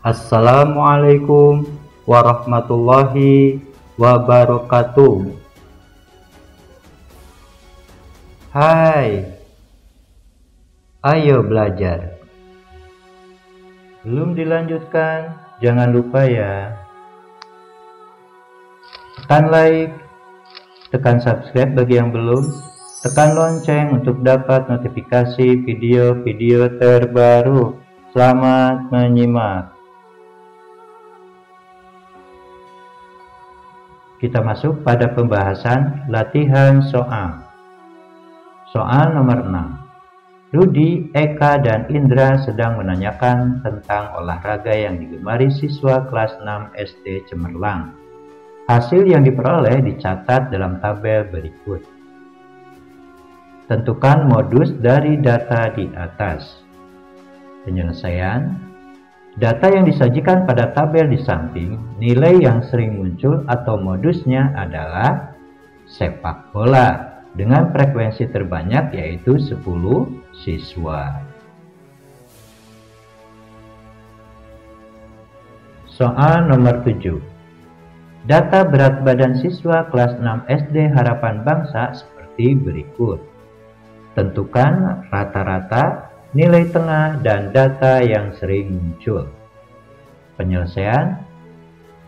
Assalamualaikum warahmatullahi wabarakatuh. Hai, ayo belajar. Belum dilanjutkan? Jangan lupa ya. Tekan like, tekan subscribe bagi yang belum, tekan lonceng untuk dapat notifikasi video-video terbaru. Selamat menyimak. Kita masuk pada pembahasan latihan soal. Soal nomor 6. Rudi, Eka, dan Indra sedang menanyakan tentang olahraga yang digemari siswa kelas 6 SD Cemerlang. Hasil yang diperoleh dicatat dalam tabel berikut. Tentukan modus dari data di atas. Penyelesaian. Data yang disajikan pada tabel di samping, nilai yang sering muncul atau modusnya adalah sepak bola dengan frekuensi terbanyak yaitu 10 siswa. Soal nomor 7. Data berat badan siswa kelas 6 SD Harapan Bangsa seperti berikut. Tentukan rata-rata, nilai tengah, dan data yang sering muncul. Penyelesaian.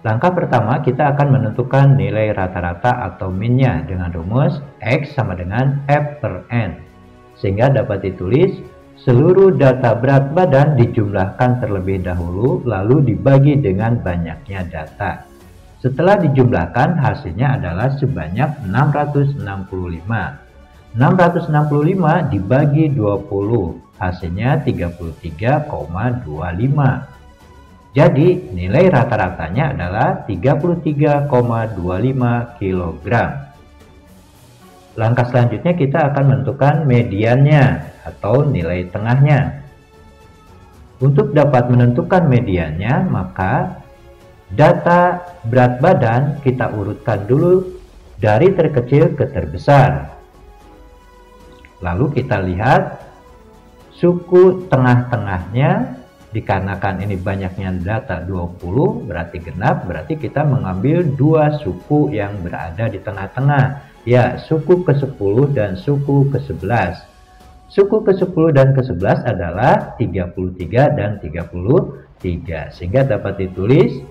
Langkah pertama, kita akan menentukan nilai rata-rata atau min-nya dengan rumus X sama dengan F per N. Sehingga dapat ditulis, seluruh data berat badan dijumlahkan terlebih dahulu, lalu dibagi dengan banyaknya data. Setelah dijumlahkan, hasilnya adalah sebanyak 665. 665 dibagi 20. Hasilnya 33,25. Jadi nilai rata-ratanya adalah 33,25 kg. Langkah selanjutnya kita akan menentukan mediannya atau nilai tengahnya. Untuk dapat menentukan mediannya, maka data berat badan kita urutkan dulu dari terkecil ke terbesar. Lalu kita lihat suku tengah-tengahnya, dikarenakan ini banyaknya data 20 berarti genap, berarti kita mengambil dua suku yang berada di tengah-tengah, ya suku ke-10 dan suku ke-11. Suku ke-10 dan ke-11 adalah 33 dan 33, sehingga dapat ditulis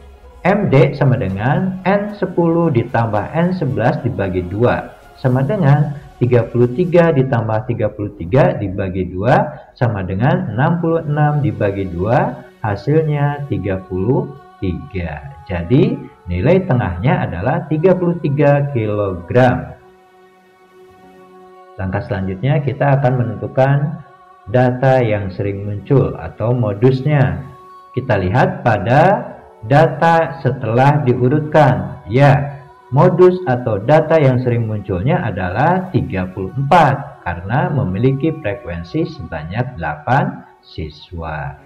MD sama dengan N10 ditambah N11 dibagi 2 sama dengan 33 ditambah 33 dibagi 2 sama dengan 66 dibagi 2, hasilnya 33. Jadi nilai tengahnya adalah 33 kg. Langkah selanjutnya kita akan menentukan data yang sering muncul atau modusnya. Kita lihat pada data setelah diurutkan. Ya, modus atau data yang sering munculnya adalah 34 karena memiliki frekuensi sebanyak 8 siswa.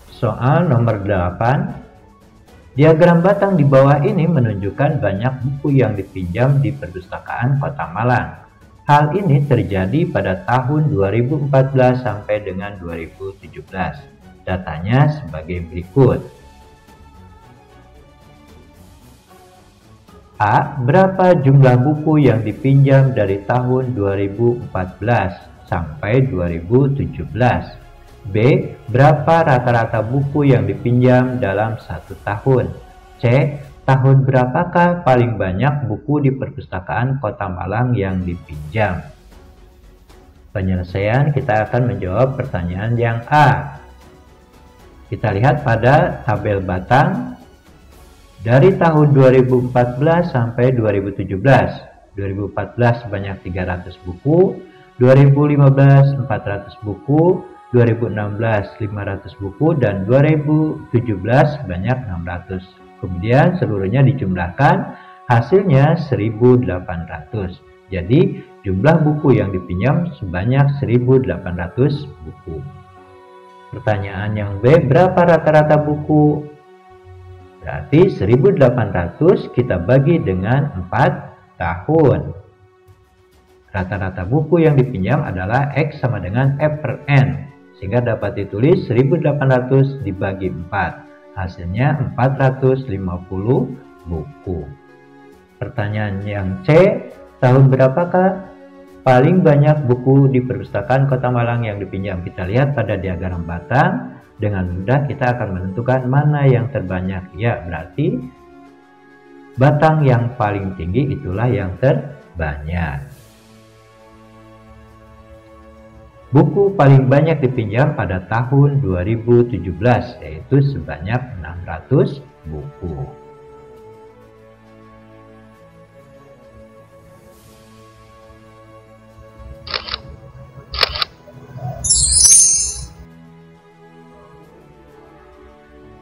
Soal nomor 8. Diagram batang di bawah ini menunjukkan banyak buku yang dipinjam di Perpustakaan Kota Malang. Hal ini terjadi pada tahun 2014 sampai dengan 2017. Datanya sebagai berikut. A. Berapa jumlah buku yang dipinjam dari tahun 2014 sampai 2017? B. Berapa rata-rata buku yang dipinjam dalam satu tahun? C. Tahun berapakah paling banyak buku di Perpustakaan Kota Malang yang dipinjam? Penyelesaian, kita akan menjawab pertanyaan yang A. Kita lihat pada tabel batang dari tahun 2014 sampai 2017. 2014 sebanyak 300 buku, 2015 400 buku, 2016 500 buku, dan 2017 sebanyak 600. Kemudian seluruhnya dijumlahkan, hasilnya 1800. Jadi jumlah buku yang dipinjam sebanyak 1800 buku. Pertanyaan yang B, berapa rata-rata buku? Berarti 1800 kita bagi dengan 4 tahun. Rata-rata buku yang dipinjam adalah X sama dengan F per N, sehingga dapat ditulis 1800 dibagi 4. Hasilnya 450 buku. Pertanyaan yang C, tahun berapakah paling banyak buku di perpustakaan Kota Malang yang dipinjam? Kita lihat pada diagram batang, dengan mudah kita akan menentukan mana yang terbanyak. Ya, berarti batang yang paling tinggi itulah yang terbanyak. Buku paling banyak dipinjam pada tahun 2017, yaitu sebanyak 600 buku.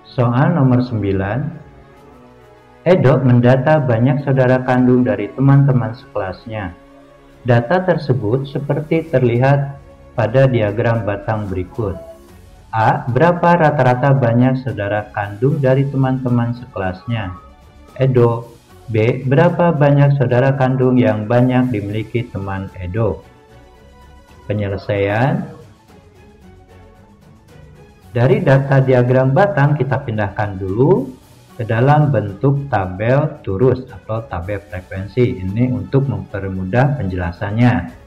Soal nomor 9. Edo mendata banyak saudara kandung dari teman-teman sekelasnya. Data tersebut seperti terlihat pada diagram batang berikut. A. Berapa rata-rata banyak saudara kandung dari teman-teman sekelasnya? Edo. B. Berapa banyak saudara kandung yang banyak dimiliki teman Edo? Penyelesaian. Dari data diagram batang kita pindahkan dulu ke dalam bentuk tabel turus atau tabel frekuensi. Ini untuk mempermudah penjelasannya.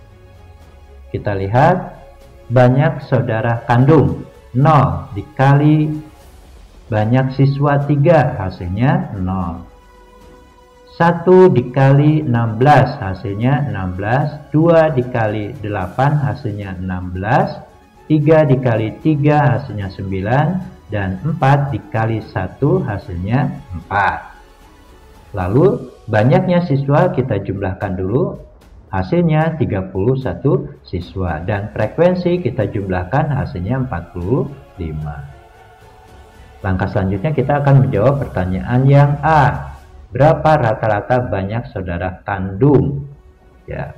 Kita lihat banyak saudara kandung 0 dikali banyak siswa 3 hasilnya 0. 1 dikali 16 hasilnya 16. 2 dikali 8 hasilnya 16. 3 dikali 3 hasilnya 9. Dan 4 dikali 1 hasilnya 4. Lalu banyaknya siswa kita jumlahkan dulu. Hasilnya 31 siswa. Dan frekuensi kita jumlahkan hasilnya 45. Langkah selanjutnya kita akan menjawab pertanyaan yang A. Berapa rata-rata banyak saudara kandung? Ya.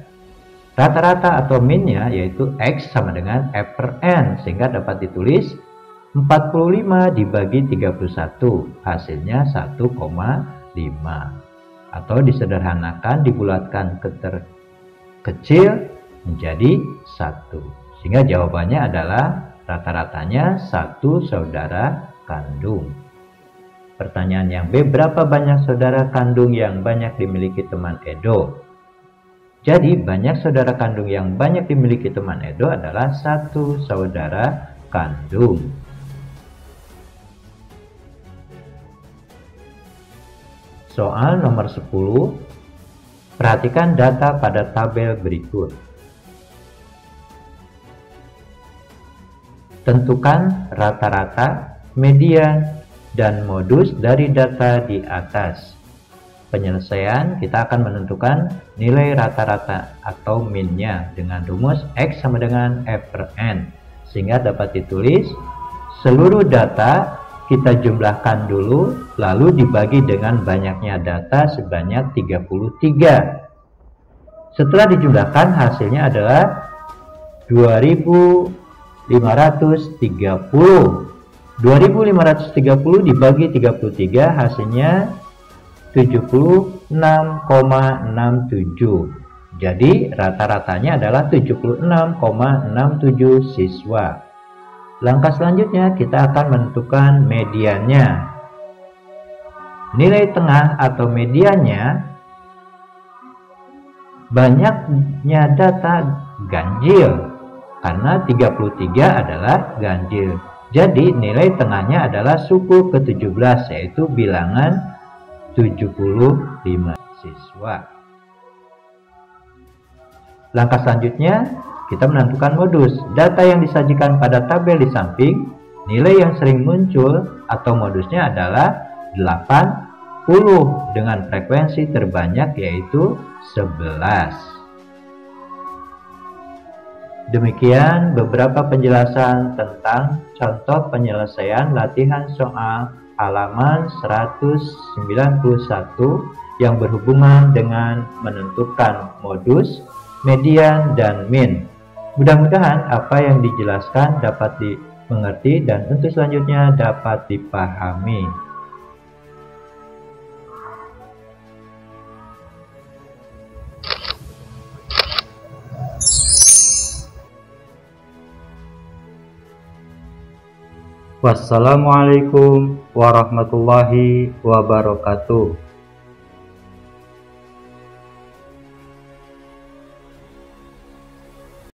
Rata-rata atau min-nya yaitu X sama dengan F per N, sehingga dapat ditulis 45 dibagi 31, hasilnya 1,5. Atau disederhanakan, dibulatkan ke kecil menjadi 1. Sehingga jawabannya adalah rata-ratanya 1 saudara kandung. Pertanyaan yang B, berapa banyak saudara kandung yang banyak dimiliki teman Edo? Jadi banyak saudara kandung yang banyak dimiliki teman Edo adalah 1 saudara kandung. Soal nomor 10. Perhatikan data pada tabel berikut. Tentukan rata-rata, median, dan modus dari data di atas. Penyelesaian, kita akan menentukan nilai rata-rata atau min-nya dengan rumus X sama dengan F per N. Sehingga dapat ditulis seluruh data kita jumlahkan dulu, lalu dibagi dengan banyaknya data sebanyak 33. Setelah dijumlahkan, hasilnya adalah 2530. 2530 dibagi 33 hasilnya 76,67. Jadi rata-ratanya adalah 76,67 siswa. Langkah selanjutnya kita akan menentukan mediannya. Nilai tengah atau mediannya, banyaknya data ganjil karena 33 adalah ganjil. Jadi nilai tengahnya adalah suku ke-17, yaitu bilangan 75 siswa. Langkah selanjutnya kita menentukan modus. Data yang disajikan pada tabel di samping, nilai yang sering muncul atau modusnya adalah 80 dengan frekuensi terbanyak yaitu 11. Demikian beberapa penjelasan tentang contoh penyelesaian latihan soal halaman 191 yang berhubungan dengan menentukan modus, median, dan min. Mudah-mudahan apa yang dijelaskan dapat dimengerti dan untuk selanjutnya dapat dipahami. Wassalamualaikum warahmatullahi wabarakatuh.